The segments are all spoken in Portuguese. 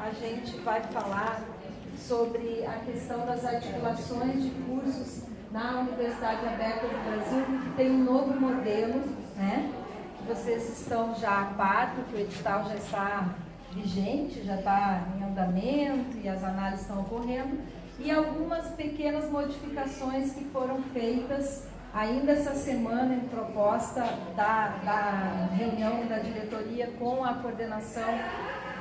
a gente vai falar sobre a questão das articulações de cursos na Universidade Aberta do Brasil, que tem um novo modelo, né? Vocês estão já a par, porque o edital já está vigente, já está em andamento e as análises estão ocorrendo, e algumas pequenas modificações que foram feitas ainda essa semana em proposta da reunião da diretoria com a coordenação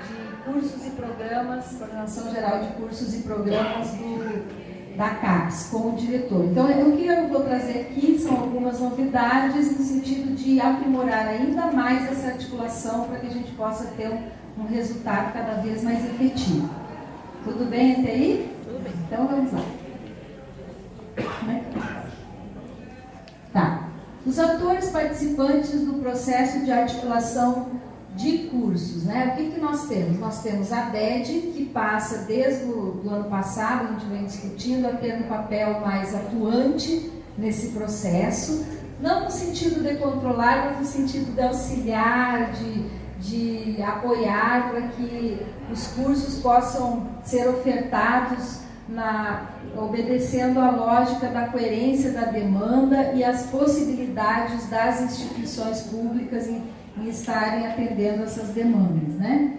de cursos e programas, Coordenação Geral de Cursos e Programas da CAPES, com o diretor. Então, o que eu vou trazer aqui são algumas novidades no sentido de aprimorar ainda mais essa articulação para que a gente possa ter um resultado cada vez mais efetivo. Tudo bem até aí? Tudo bem. Então, vamos lá. Tá. Os atores participantes do processo de articulação de cursos, né? O que nós temos? Nós temos a DED, que passa desde o ano passado, a gente vem discutindo, a ter um papel mais atuante nesse processo, não no sentido de controlar, mas no sentido de auxiliar, de apoiar para que os cursos possam ser ofertados obedecendo à lógica da coerência da demanda e as possibilidades das instituições públicas em estarem atendendo essas demandas, né?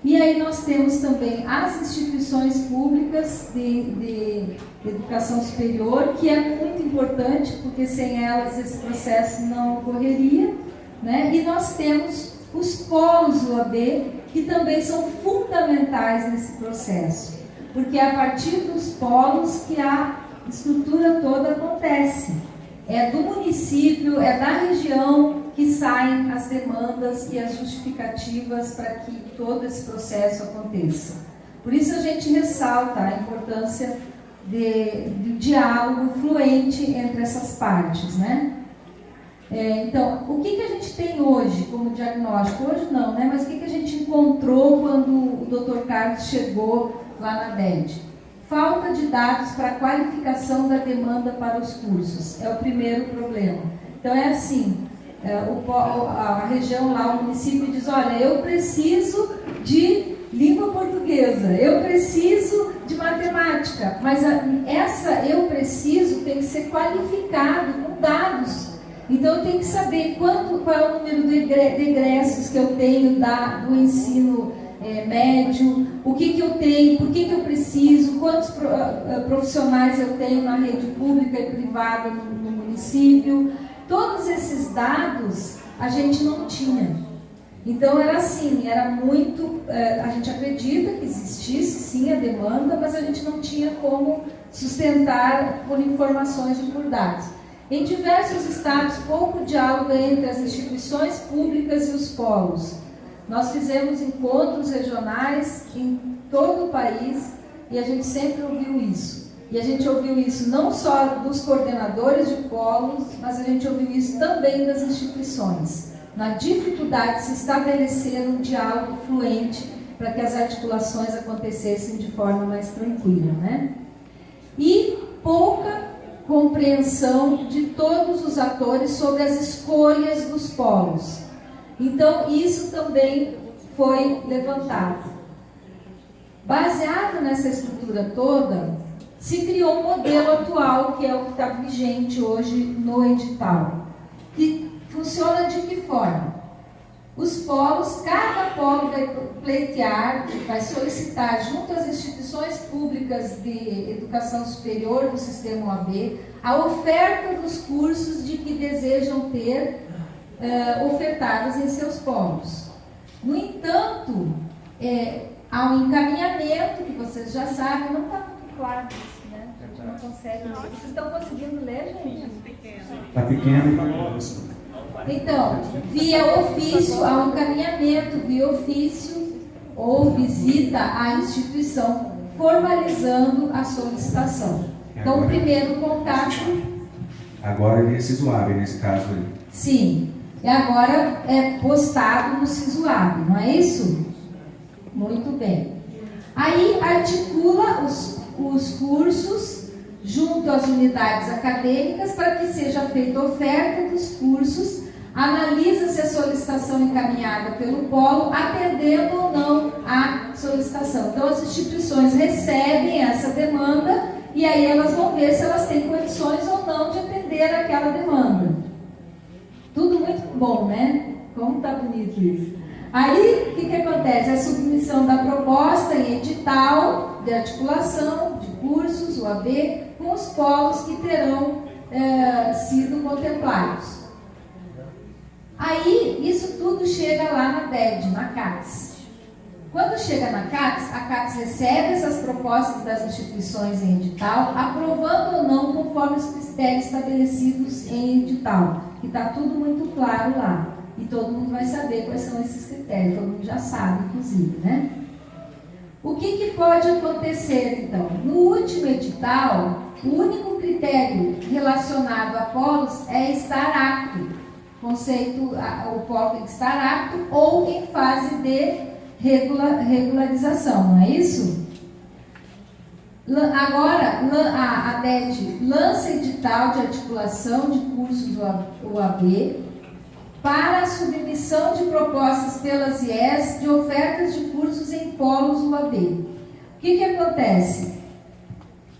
E aí nós temos também as instituições públicas de educação superior, que é muito importante, porque sem elas esse processo não ocorreria, né? E nós temos os polos UAB, que também são fundamentais nesse processo, porque é a partir dos polos que a estrutura toda acontece. É do município, é da região que saem as demandas e as justificativas para que todo esse processo aconteça. Por isso a gente ressalta a importância do diálogo fluente entre essas partes, né? Então, o que a gente tem hoje como diagnóstico? Hoje não, né? Mas o que a gente encontrou quando o Dr. Carlos chegou lá na DED? Falta de dados para a qualificação da demanda para os cursos. É o primeiro problema. Então, é assim, a região lá, o município diz, olha, eu preciso de língua portuguesa, eu preciso de matemática, mas eu preciso tem que ser qualificado com dados. Então, eu tenho que saber qual é o número de egressos que eu tenho do ensino médio, o que eu tenho, por que eu preciso, quantos profissionais eu tenho na rede pública e privada no município. Todos esses dados a gente não tinha. Então era assim, era muito... a gente acredita que existisse sim a demanda, mas a gente não tinha como sustentar por informações e por dados. Em diversos estados, pouco diálogo entre as instituições públicas e os polos. Nós fizemos encontros regionais em todo o país e a gente sempre ouviu isso. E a gente ouviu isso não só dos coordenadores de polos, mas a gente ouviu isso também das instituições. Na dificuldade de se estabelecer um diálogo fluente para que as articulações acontecessem de forma mais tranquila, né? E pouca compreensão de todos os atores sobre as escolhas dos polos. Então, isso também foi levantado. Baseado nessa estrutura toda, se criou um modelo atual, que é o que está vigente hoje no edital, que funciona de que forma? Os polos, cada polo vai pleitear, vai solicitar junto às instituições públicas de educação superior do sistema OAB a oferta dos cursos de que desejam ter ofertados em seus polos. No entanto, há um encaminhamento, que vocês já sabem, não está muito claro isso, né? A gente não consegue ler. Vocês estão conseguindo ler, gente? Está pequeno e está grosso. Então, via ofício, há um encaminhamento via ofício ou visita à instituição, formalizando a solicitação. Então, o primeiro contato... Agora é SISUAB, nesse caso aí. Sim. E agora é postado no SISUAB, não é isso? Muito bem. Aí articula os cursos junto às unidades acadêmicas para que seja feita oferta dos cursos, analisa se a solicitação encaminhada pelo polo atendendo ou não a solicitação. Então, as instituições recebem essa demanda e aí elas vão ver se elas têm condições ou não de atender aquela demanda. Tudo muito bom, né? Como está bonito isso. Aí, o que acontece? A submissão da proposta em edital de articulação de cursos, UAB, com os polos que terão sido contemplados. Aí, isso tudo chega lá na DED, na CAPES. Quando chega na CAPES, a CAPES recebe essas propostas das instituições em edital, aprovando ou não conforme os critérios estabelecidos em edital. E está tudo muito claro lá. E todo mundo vai saber quais são esses critérios, todo mundo já sabe, inclusive, né? O que pode acontecer, então? No último edital, o único critério relacionado a polos é estar apto. Conceito, o polo tem que estar apto ou em fase de regularização, não é isso? Agora, a DED lança edital de articulação de cursos UAB para a submissão de propostas pelas IES de ofertas de cursos em polos UAB. O que acontece?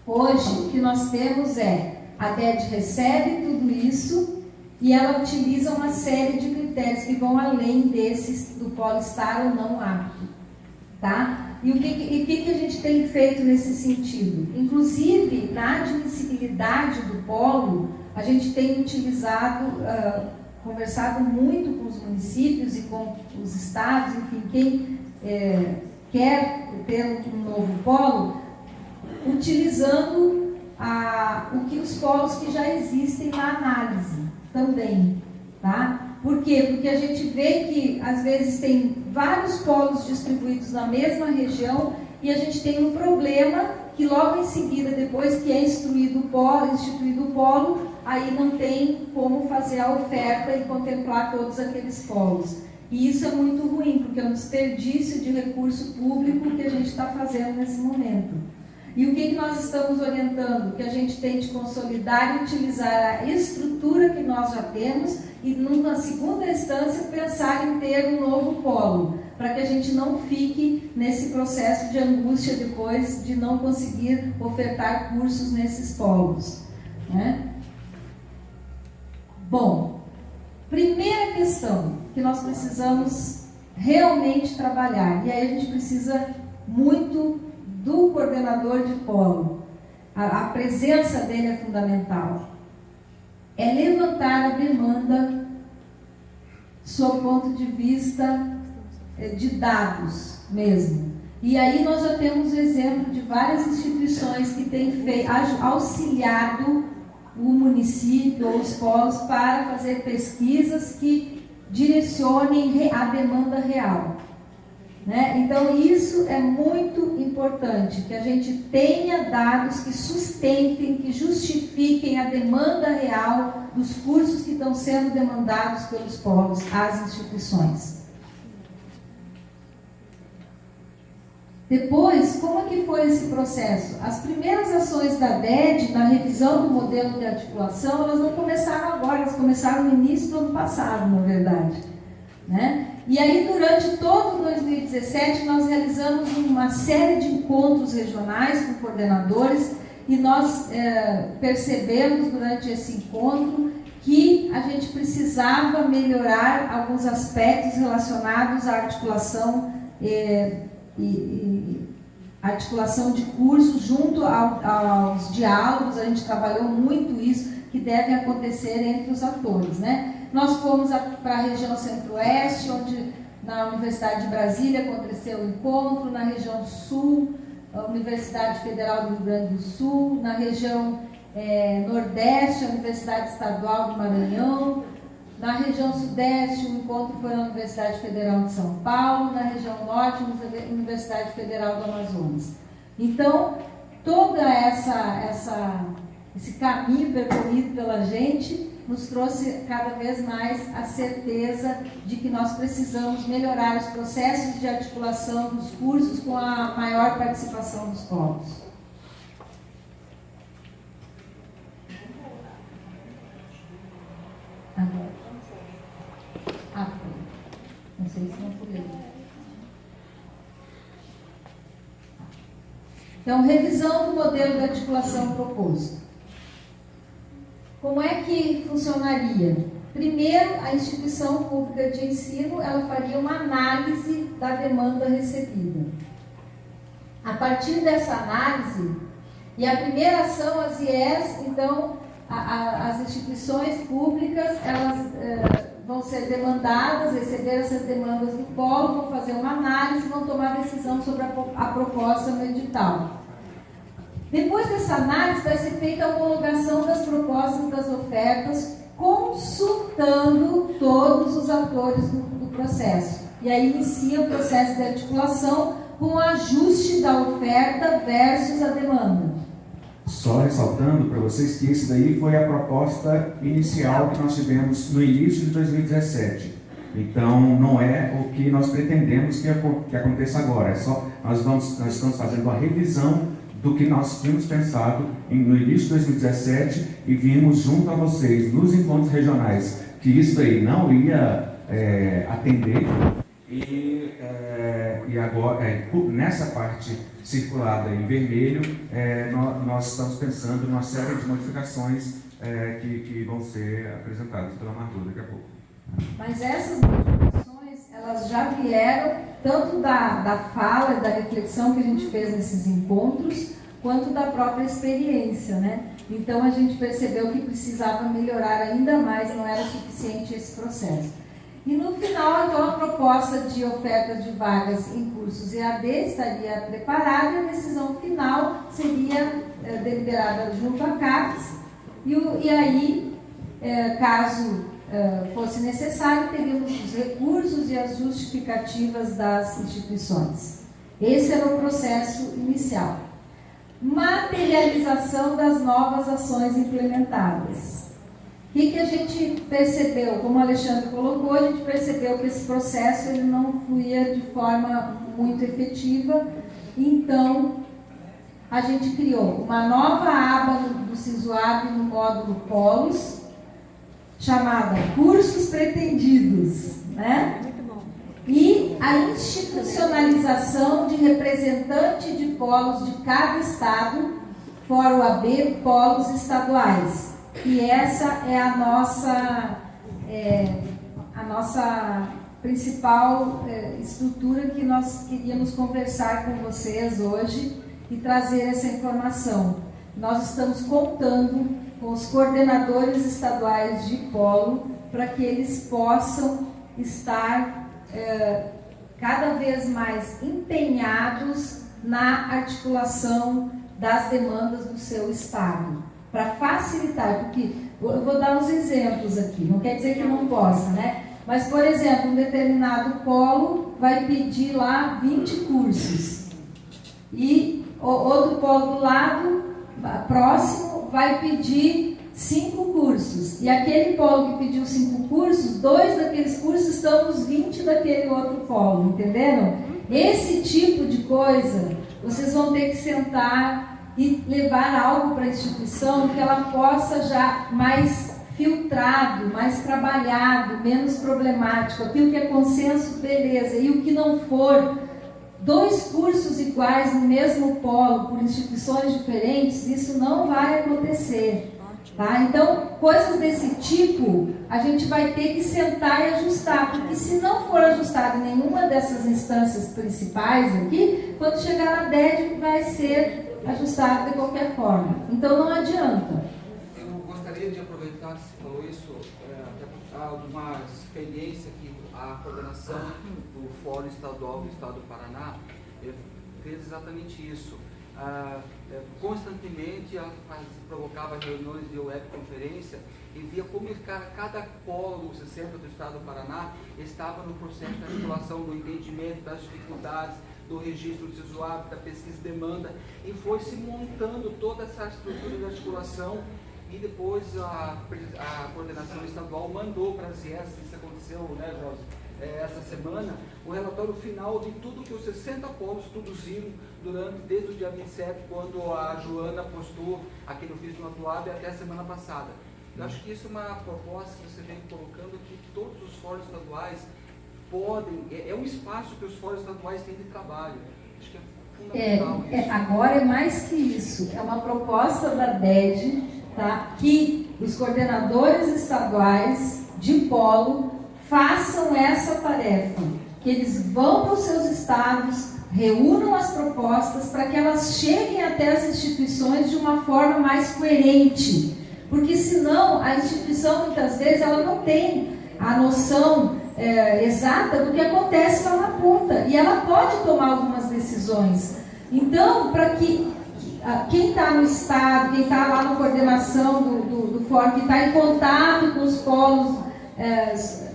Hoje, o que nós temos é, a DED recebe tudo isso e ela utiliza uma série de critérios que vão além desses do polo estar ou não apto. Tá? E o que a gente tem feito nesse sentido? Inclusive, na admissibilidade do polo, a gente tem utilizado, conversado muito com os municípios e com os estados, enfim, quem quer ter um novo polo, utilizando os polos que já existem na análise também, tá? Por quê? Porque a gente vê que às vezes tem vários polos distribuídos na mesma região e a gente tem um problema que logo em seguida, depois que é instituído o polo, aí não tem como fazer a oferta e contemplar todos aqueles polos. E isso é muito ruim, porque é um desperdício de recurso público que a gente está fazendo nesse momento. E o que nós estamos orientando? Que a gente tente consolidar e utilizar a estrutura que nós já temos e, numa segunda instância, pensar em ter um novo polo, para que a gente não fique nesse processo de angústia depois de não conseguir ofertar cursos nesses polos, né? Bom, primeira questão que nós precisamos realmente trabalhar, e aí a gente precisa muito do coordenador de polo, a presença dele é fundamental, é levantar a demanda sob o ponto de vista de dados mesmo. E aí nós já temos exemplo de várias instituições que têm auxiliado o município ou os polos para fazer pesquisas que direcionem a demanda real. Né? Então isso é muito importante, que a gente tenha dados que sustentem, que justifiquem a demanda real dos cursos que estão sendo demandados pelos polos às instituições. Depois, como é que foi esse processo? As primeiras ações da DED na revisão do modelo de articulação, elas não começaram agora, elas começaram no início do ano passado, na verdade, né? E aí, durante todo 2017, nós realizamos uma série de encontros regionais com coordenadores e nós percebemos durante esse encontro que a gente precisava melhorar alguns aspectos relacionados à articulação articulação de cursos junto aos diálogos. A gente trabalhou muito isso, que deve acontecer entre os atores, né? Nós fomos para a região centro-oeste, onde na Universidade de Brasília aconteceu o encontro, na região sul, a Universidade Federal do Rio Grande do Sul, na região nordeste, a Universidade Estadual do Maranhão, na região sudeste, o encontro foi na Universidade Federal de São Paulo, na região norte, a Universidade Federal do Amazonas. Então, todo esse caminho percorrido pela gente nos trouxe cada vez mais a certeza de que nós precisamos melhorar os processos de articulação dos cursos com a maior participação dos polos. Agora. Não sei se não fui eu. Então, revisão do modelo de articulação proposto. Como é que funcionaria? Primeiro, a instituição pública de ensino, ela faria uma análise da demanda recebida. A partir dessa análise, e a primeira ação, as IES, então, as instituições públicas, elas vão ser demandadas, receber essas demandas do polo, vão fazer uma análise, vão tomar decisão sobre a proposta no edital. Depois dessa análise, vai ser feita a homologação das propostas das ofertas, consultando todos os atores do processo. E aí inicia o processo de articulação com o ajuste da oferta versus a demanda. Só ressaltando para vocês que isso daí foi a proposta inicial que nós tivemos no início de 2017. Então, não é o que nós pretendemos que aconteça agora. É só, nós estamos fazendo uma revisão do que nós tínhamos pensado no início de 2017 e vimos junto a vocês, nos encontros regionais, que isso aí não ia atender. E agora, nessa parte circulada em vermelho, nós estamos pensando em uma série de modificações que vão ser apresentadas pela Margot daqui a pouco. Mas essas modificações, elas já vieram tanto da fala e da reflexão que a gente fez nesses encontros, quanto da própria experiência, né? Então a gente percebeu que precisava melhorar ainda mais, não era suficiente esse processo. E no final, então, a proposta de ofertas de vagas em cursos EAD estaria preparada e a decisão final seria deliberada junto à CAPES e aí, caso fosse necessário, teríamos os recursos e as justificativas das instituições. Esse era o processo inicial. Materialização das novas ações implementadas. O que a gente percebeu? Como o Alexandre colocou, a gente percebeu que esse processo ele não fluía de forma muito efetiva, então a gente criou uma nova aba do SISUAB no módulo Polos, chamada Cursos Pretendidos, né? E a institucionalização de representante de polos de cada estado, fora o AB, polos estaduais. E essa é a nossa principal estrutura que nós queríamos conversar com vocês hoje e trazer essa informação. Nós estamos contando com os coordenadores estaduais de polo para que eles possam estar cada vez mais empenhados na articulação das demandas do seu estado, para facilitar, porque eu vou dar uns exemplos aqui, não quer dizer que não possa, né? Mas, por exemplo, um determinado polo vai pedir lá 20 cursos e outro polo do lado, próximo, vai pedir 5 cursos. E aquele polo que pediu 5 cursos, 2 daqueles cursos estão nos 20 daquele outro polo, entenderam? Esse tipo de coisa, vocês vão ter que sentar e levar algo para a instituição que ela possa já mais filtrado, mais trabalhado, menos problemático. Aquilo que é consenso, beleza. E o que não for, 2 cursos iguais no mesmo polo, por instituições diferentes, isso não vai acontecer. Tá? Então, coisas desse tipo, a gente vai ter que sentar e ajustar, porque se não for ajustado em nenhuma dessas instâncias principais aqui, quando chegar na DED vai ser ajustado de qualquer forma. Então, não adianta. Eu gostaria de aproveitar que você falou isso, até uma experiência que a coordenação do Fórum Estadual do Estado do Paraná fez exatamente isso. Constantemente provocava reuniões de webconferência e via como cada polo, o centro do Estado do Paraná, estava no processo de articulação do entendimento das dificuldades, do registro do SISUAB, da pesquisa e demanda, e foi se montando toda essa estrutura de articulação e depois a coordenação estadual mandou para as IES, isso aconteceu, né, Josi? Essa semana, o relatório final de tudo que os 60 polos produziram desde o dia 27, quando a Joana postou aqui no Vídeo no Atuab, até a semana passada. Eu acho que isso é uma proposta que você vem colocando, que todos os fóruns estaduais podem, é um espaço que os fóruns estaduais têm de trabalho. Acho que Agora é mais que isso, é uma proposta da DED, tá? Que os coordenadores estaduais de polo façam essa tarefa, que eles vão para os seus estados, reúnam as propostas para que elas cheguem até as instituições de uma forma mais coerente, porque senão a instituição muitas vezes ela não tem a noção exata do que acontece lá na ponta, e ela pode tomar algumas decisões. Então, para que quem está no estado, quem está lá na coordenação do fórum, que está em contato com os polos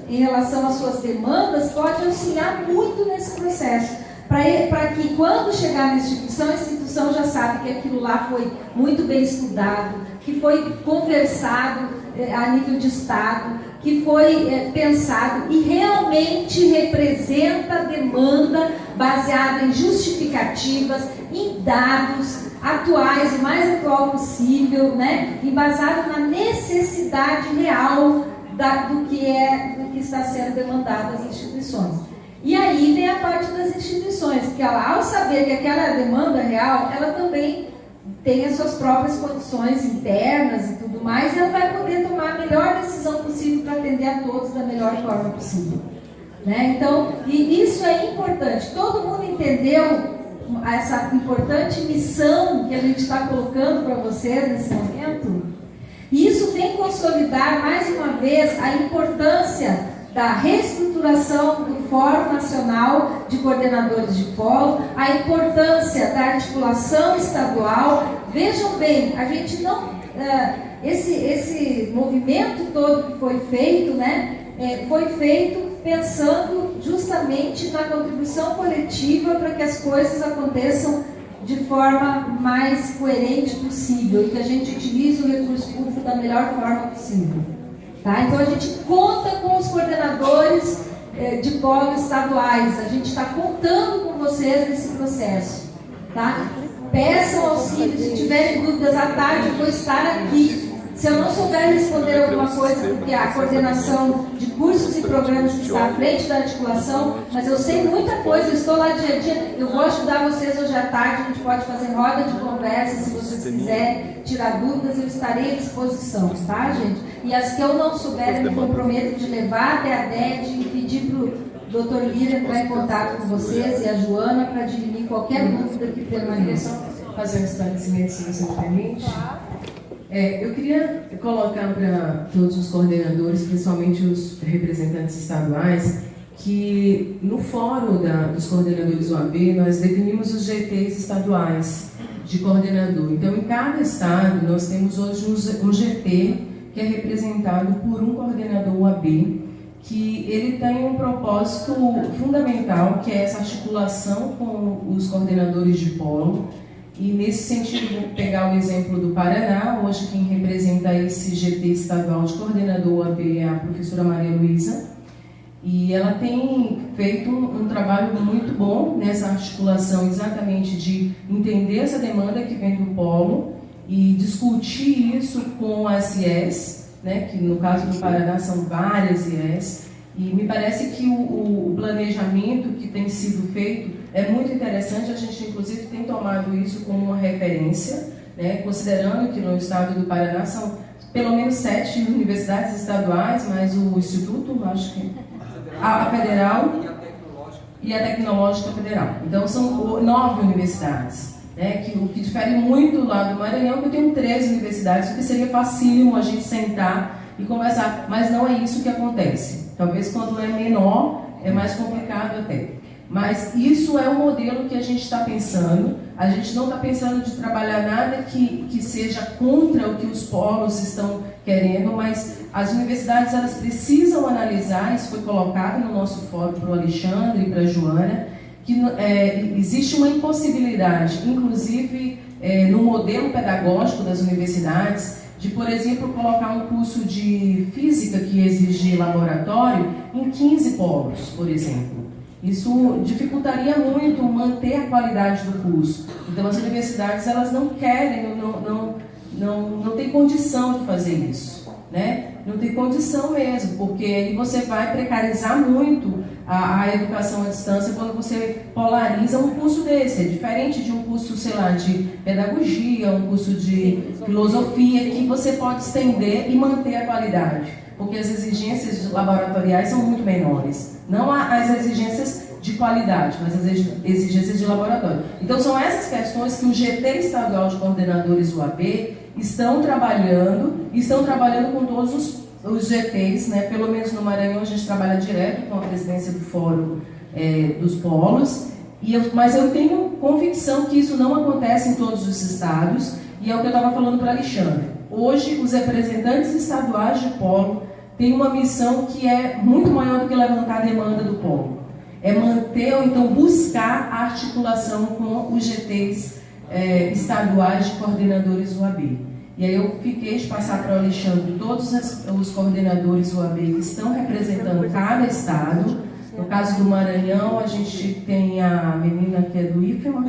em relação às suas demandas, pode auxiliar muito nesse processo, para que quando chegar na instituição, a instituição já sabe que aquilo lá foi muito bem estudado, que foi conversado a nível de estado, que foi pensado e realmente representa a demanda baseada em justificativas, em dados atuais, o mais atual possível, né? E baseado na necessidade real do que está sendo demandado às instituições. E aí vem a parte das instituições, porque ela, ao saber que aquela demanda real, ela também tem as suas próprias condições internas e tudo mais, e ela vai poder tomar a melhor decisão possível para atender a todos da melhor forma possível. Né? Então, e isso é importante. Todo mundo entendeu essa importante missão que a gente está colocando para vocês nesse momento? E isso vem consolidar mais uma vez a importância da reestruturação do Fórum Nacional de Coordenadores de Polo, a importância da articulação estadual. Vejam bem, a gente não... esse movimento todo que foi feito, né, foi feito pensando justamente na contribuição coletiva para que as coisas aconteçam de forma mais coerente possível e que a gente utilize o recurso público da melhor forma possível. Tá? Então a gente conta com os coordenadores de polo estaduais, a gente está contando com vocês nesse processo. Tá? Peçam auxílio, se tiverem dúvidas à tarde eu vou estar aqui. Se eu não souber responder alguma coisa, porque a coordenação de cursos e programas que está à frente da articulação, mas eu sei muita coisa, eu estou lá dia a dia, eu vou ajudar vocês hoje à tarde, a gente pode fazer roda de conversa, se vocês quiserem tirar dúvidas, eu estarei à disposição, tá, gente? E as que eu não souber, eu me comprometo de levar até a DED e pedir para o Dr. Lira entrar em contato com vocês e a Joana para dirimir qualquer dúvida que permaneça. Fazer um esclarecimento, se você me permite. Eu queria colocar para todos os coordenadores, principalmente os representantes estaduais, que no fórum dos coordenadores UAB nós definimos os GTs estaduais de coordenador. Então, em cada estado, nós temos hoje um GT que é representado por um coordenador UAB, que ele tem um propósito fundamental, que é essa articulação com os coordenadores de polo. E nesse sentido, vou pegar o exemplo do Paraná. Hoje quem representa esse GT estadual de coordenador UAB é a professora Maria Luísa. E ela tem feito um trabalho muito bom nessa articulação exatamente de entender essa demanda que vem do polo e discutir isso com as IES, né, que no caso do Paraná são várias IES. E me parece que o planejamento que tem sido feito é muito interessante, a gente inclusive tem tomado isso como uma referência, né, considerando que no estado do Paraná são pelo menos 7 universidades estaduais, mais o Instituto, acho que a Federal e a Tecnológica Federal. Então são 9 universidades, né, o que difere muito lá do Maranhão, que eu tenho 13 universidades, porque seria facílimo a gente sentar e conversar, mas não é isso que acontece. Talvez quando é menor, é mais complicado até. Mas isso é o modelo que a gente está pensando. A gente não está pensando de trabalhar nada que seja contra o que os polos estão querendo, mas as universidades elas precisam analisar, isso foi colocado no nosso fórum para o Alexandre e para a Joana, que existe uma impossibilidade, inclusive no modelo pedagógico das universidades, de, por exemplo, colocar um curso de física que exige laboratório em 15 polos, por exemplo. Isso dificultaria muito manter a qualidade do curso. Então, as universidades elas não querem, não tem condição de fazer isso, né? Não tem condição mesmo, porque aí você vai precarizar muito a educação à distância quando você polariza um curso desse. É diferente de um curso, sei lá, de pedagogia, um curso de filosofia, que você pode estender e manter a qualidade, porque as exigências laboratoriais são muito menores. Não as exigências de qualidade, mas as exigências de laboratório. Então, são essas questões que o GT Estadual de Coordenadores UAB estão trabalhando com todos os GTs, né? Pelo menos no Maranhão a gente trabalha direto com a presidência do Fórum dos Polos, mas eu tenho convicção que isso não acontece em todos os estados, e é o que eu estava falando para Alexandre. Hoje, os representantes estaduais de polo têm uma missão que é muito maior do que levantar a demanda do polo. É manter ou então buscar a articulação com os GTs estaduais de coordenadores UAB. E aí eu fiquei de passar para o Alexandre todos os coordenadores UAB que estão representando cada estado. No caso do Maranhão, a gente tem a menina que é do IFMA,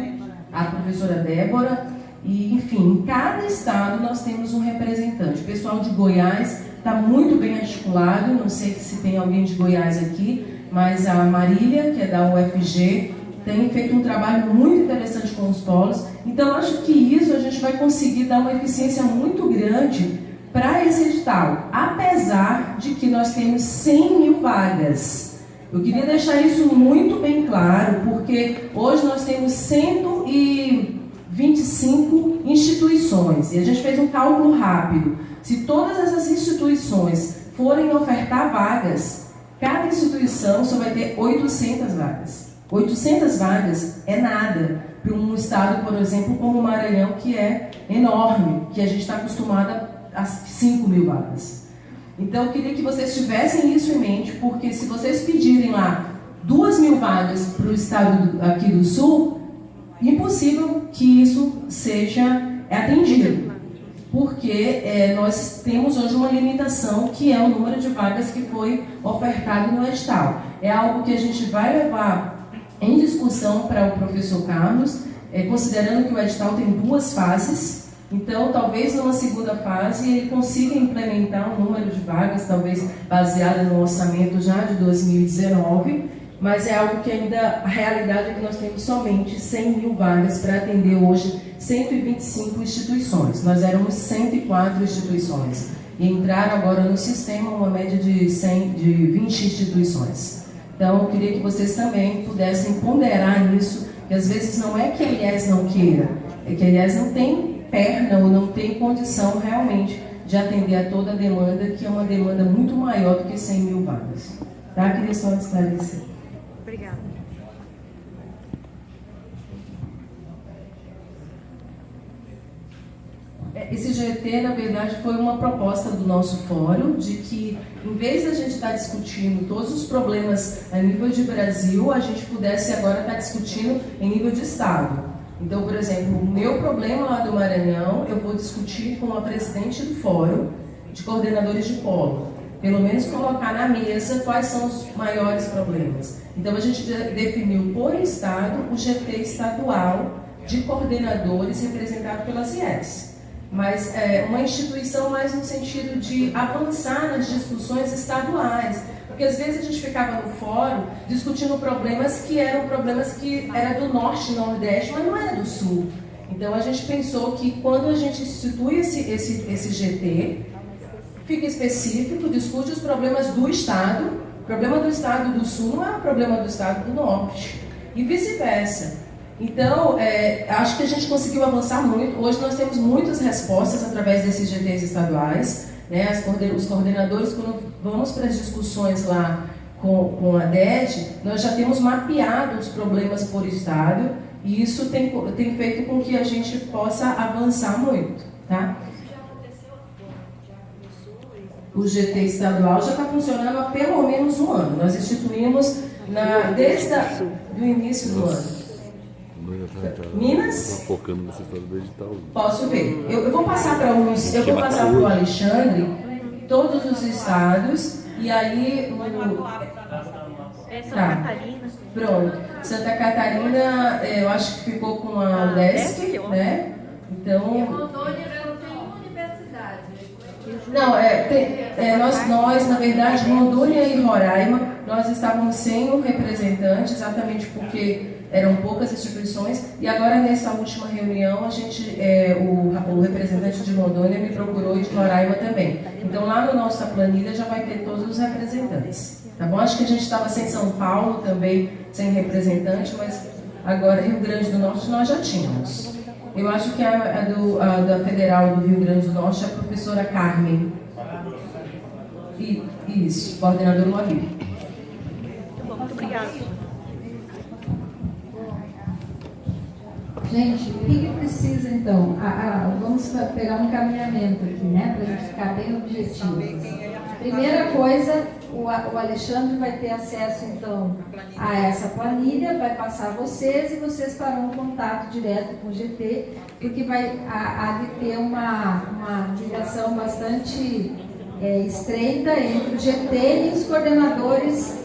a professora Débora, e enfim, em cada estado nós temos um representante. O pessoal de Goiás está muito bem articulado, não sei se tem alguém de Goiás aqui, mas a Marília, que é da UFG, tem feito um trabalho muito interessante com os polos. Então, acho que isso a gente vai conseguir dar uma eficiência muito grande para esse edital, apesar de que nós temos 100 mil vagas. Eu queria deixar isso muito bem claro, porque hoje nós temos 125 instituições, e a gente fez um cálculo rápido. Se todas essas instituições forem ofertar vagas, cada instituição só vai ter 800 vagas. 800 vagas é nada para um estado, por exemplo, como o Maranhão, que é enorme, que a gente está acostumado a 5 mil vagas. Então, eu queria que vocês tivessem isso em mente, porque se vocês pedirem lá 2 mil vagas para o estado aqui do Sul, impossível que isso seja atendido, porque nós temos hoje uma limitação, que é o número de vagas que foi ofertado no edital. É algo que a gente vai levar em discussão para o professor Carlos, considerando que o edital tem 2 fases. Então, talvez numa segunda fase ele consiga implementar um número de vagas, talvez baseado no orçamento já de 2019, mas é algo que ainda, a realidade é que nós temos somente 100 mil vagas para atender hoje 125 instituições. Nós éramos 104 instituições e entraram agora no sistema uma média de 20 instituições. Então, eu queria que vocês também pudessem ponderar isso, que às vezes não é que a IES não queira, é que a IES não tem perna ou não tem condição realmente de atender a toda a demanda, que é uma demanda muito maior do que 100 mil vagas. Tá? Queria só esclarecer. Obrigada. Esse GT, na verdade, foi uma proposta do nosso fórum, de que, em vez de a gente estar discutindo todos os problemas a nível de Brasil, a gente pudesse agora estar discutindo em nível de Estado. Então, por exemplo, o meu problema lá do Maranhão, eu vou discutir com a presidente do fórum de coordenadores de polo. Pelo menos colocar na mesa quais são os maiores problemas. Então, a gente definiu por Estado o GT estadual de coordenadores representado pelas IES. Mas uma instituição mais no sentido de avançar nas discussões estaduais. Porque às vezes a gente ficava no fórum discutindo problemas que eram do norte e nordeste, mas não era do sul. Então a gente pensou que quando a gente institui esse GT, fica específico, discute os problemas do estado. O problema do estado do sul não é o problema do estado do norte. E vice-versa. Então, acho que a gente conseguiu avançar muito. Hoje nós temos muitas respostas através desses GTs estaduais. Né? Os coordenadores, quando vamos para as discussões lá com a DED, nós já temos mapeado os problemas por estado, e isso tem feito com que a gente possa avançar muito. Tá? O GT estadual já está funcionando há pelo menos um ano. Nós instituímos desde o início do ano. Minas? Focando nessa história do edital. Posso ver. Eu vou passar para o Alexandre todos os estados, e aí Santa Catarina. Pronto. Santa Catarina, eu acho que ficou com a UDESC, né? Então. Rondônia não tem uma universidade. Não, tem. Nós, na verdade, Rondônia e Roraima, nós estávamos sem um representante, exatamente porque eram poucas instituições, e agora nessa última reunião o representante de Rondônia me procurou e de Roraima também. Então lá na nossa planilha já vai ter todos os representantes. Tá bom? Acho que a gente estava sem São Paulo também, sem representante, mas agora Rio Grande do Norte nós já tínhamos. Eu acho que a da Federal do Rio Grande do Norte é a professora Carmen. Isso, coordenadora Moacir. Muito obrigada. Gente, o que precisa então? Vamos pegar um encaminhamento aqui, né? Para a gente ficar bem objetivo. Primeira coisa, o Alexandre vai ter acesso então a essa planilha, vai passar a vocês e vocês farão um contato direto com o GT, porque há de ter uma ligação bastante estreita entre o GT e os coordenadores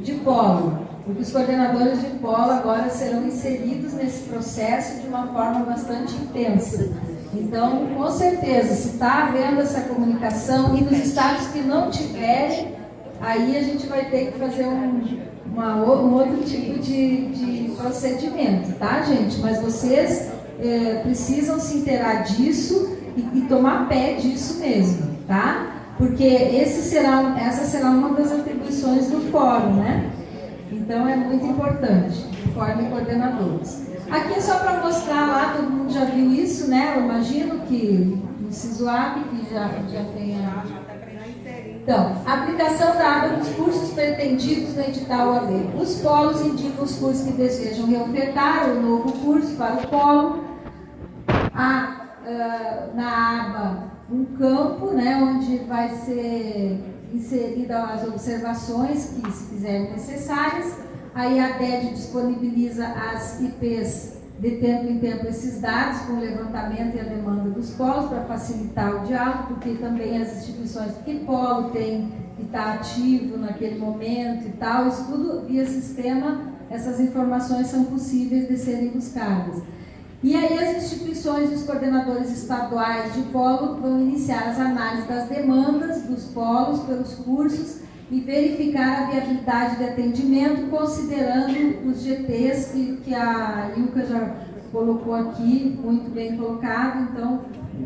de polo, porque os coordenadores de polo agora serão inseridos nesse processo de uma forma bastante intensa. Então, com certeza, se está havendo essa comunicação, e nos estados que não tiverem, aí a gente vai ter que fazer um outro tipo de procedimento, tá, gente? Mas vocês precisam se inteirar disso e tomar pé disso mesmo, tá? Porque essa será uma das atribuições do fórum, né? Então é muito importante, fórum e coordenadores. Aqui é só para mostrar lá, todo mundo já viu isso, né? Eu imagino que no SISUAB, que já tem a... Então, aplicação da aba dos cursos pretendidos no edital AB. Os polos indicam os cursos que desejam reofertar o novo curso para o polo. Na aba um campo, né, onde vai ser inserida as observações que se fizerem necessárias. Aí a DED disponibiliza as IPs de tempo em tempo esses dados com o levantamento e a demanda dos polos para facilitar o diálogo, porque também as instituições, que polo tem que está ativo naquele momento e tal, isso tudo via sistema, essas informações são possíveis de serem buscadas. E aí as instituições e os coordenadores estaduais de polo vão iniciar as análises das demandas dos polos pelos cursos e verificar a viabilidade de atendimento, considerando os GTs que a Ilka já colocou aqui, muito bem colocado. Então,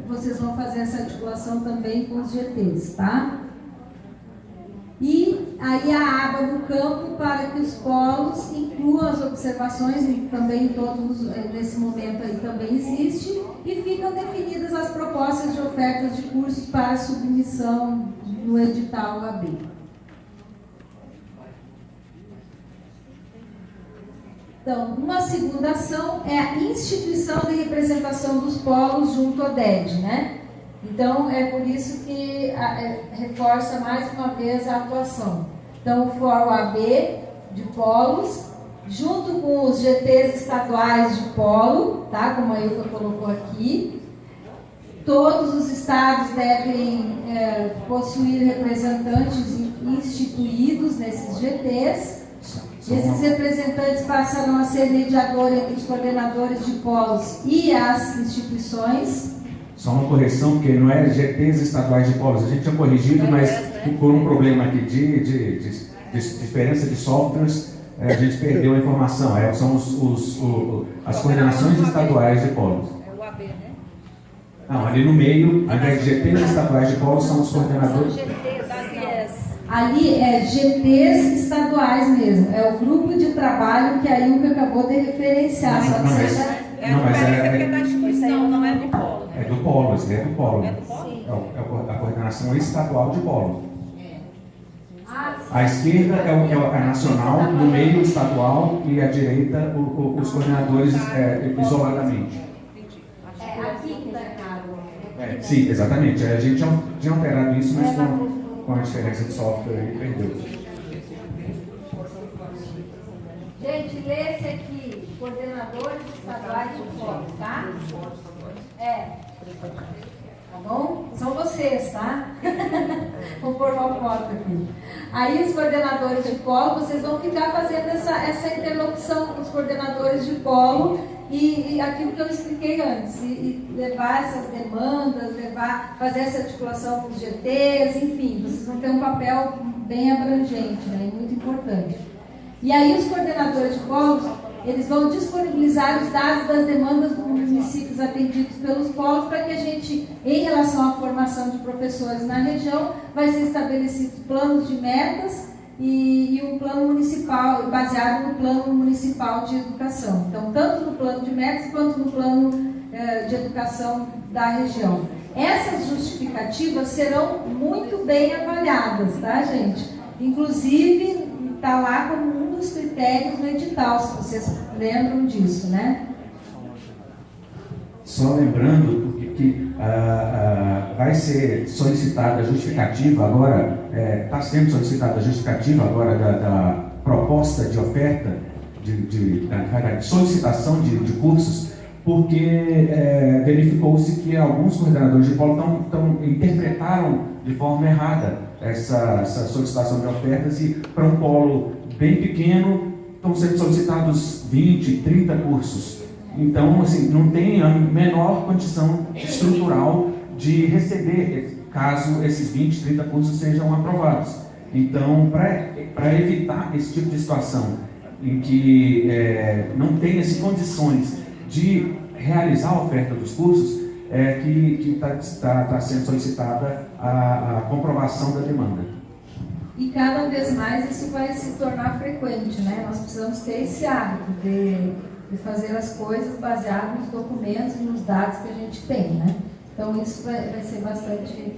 vocês vão fazer essa articulação também com os GTs, tá? E aí a aba do campo para que os polos incluam as observações, e também todos nesse momento aí também existe, e ficam definidas as propostas de ofertas de cursos para submissão no edital AB. Então, uma segunda ação é a instituição de representação dos polos junto ao DED, né? Então, é por isso que reforça mais uma vez a atuação. Então, o Fórum AB de polos, junto com os GTs estaduais de polo, tá? Como a Ilka colocou aqui, todos os estados devem possuir representantes instituídos nesses GTs. Esses representantes passarão a ser mediador entre os coordenadores de polos e as instituições. Só uma correção, porque não é GTs estaduais de polos. A gente tinha corrigido, mas por um problema aqui de diferença de softwares, a gente perdeu a informação. São as coordenações estaduais de polos. É o AB, né? Não, ali no meio, ao invés de GTs estaduais de polos, são os coordenadores. Ali é GTs estaduais mesmo. É o grupo de trabalho que a Ilka acabou de referenciar. É da instituição, não é do polo. É do polo, isso é do polo. É do polo? É a coordenação estadual de polo. A esquerda é a nacional, no meio estadual e a direita os coordenadores isoladamente. Aqui que está errado. Sim, exatamente. A gente tinha alterado isso, mas com a diferença de software aí perdeu. Gente, lê esse aqui, coordenadores estaduais de polo, tá? Tá bom? São vocês, tá? Vou pôr uma foto aqui. Aí os coordenadores de polo, vocês vão ficar fazendo essa interlocução com os coordenadores de polo e aquilo que eu expliquei antes, e levar essas demandas, fazer essa articulação com os GTs, enfim, vocês vão ter um papel bem abrangente, né, e muito importante. E aí os coordenadores de polos, eles vão disponibilizar os dados das demandas dos municípios atendidos pelos polos para que a gente, em relação à formação de professores na região, vai ser estabelecidos planos de metas e um plano municipal, baseado no plano municipal de educação. Então, tanto no plano de metas quanto no plano de educação da região. Essas justificativas serão muito bem avaliadas, tá, gente? Inclusive, está lá como um dos critérios no edital, se vocês lembram disso, né? Só lembrando que vai ser solicitada a justificativa agora, está sendo solicitada a justificativa agora da proposta de oferta, de solicitação de cursos, porque verificou-se que alguns coordenadores de polo interpretaram de forma errada essa solicitação de ofertas e para um polo bem pequeno estão sendo solicitados 20, 30 cursos. Então, assim, não tem a menor condição estrutural de receber caso esses 20, 30 cursos sejam aprovados. Então, para evitar esse tipo de situação em que não tenha-se condições de realizar a oferta dos cursos, que está sendo solicitada a comprovação da demanda. E cada vez mais isso vai se tornar frequente, né? Nós precisamos ter esse hábito de fazer as coisas baseado nos documentos e nos dados que a gente tem, né? Então isso vai ser bastante...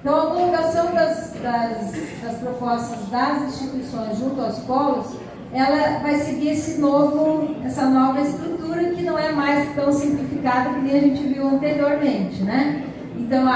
Então a homologação das propostas das instituições junto aos polos, ela vai seguir essa nova estrutura que não é mais tão simplificada que nem a gente viu anteriormente, né? Então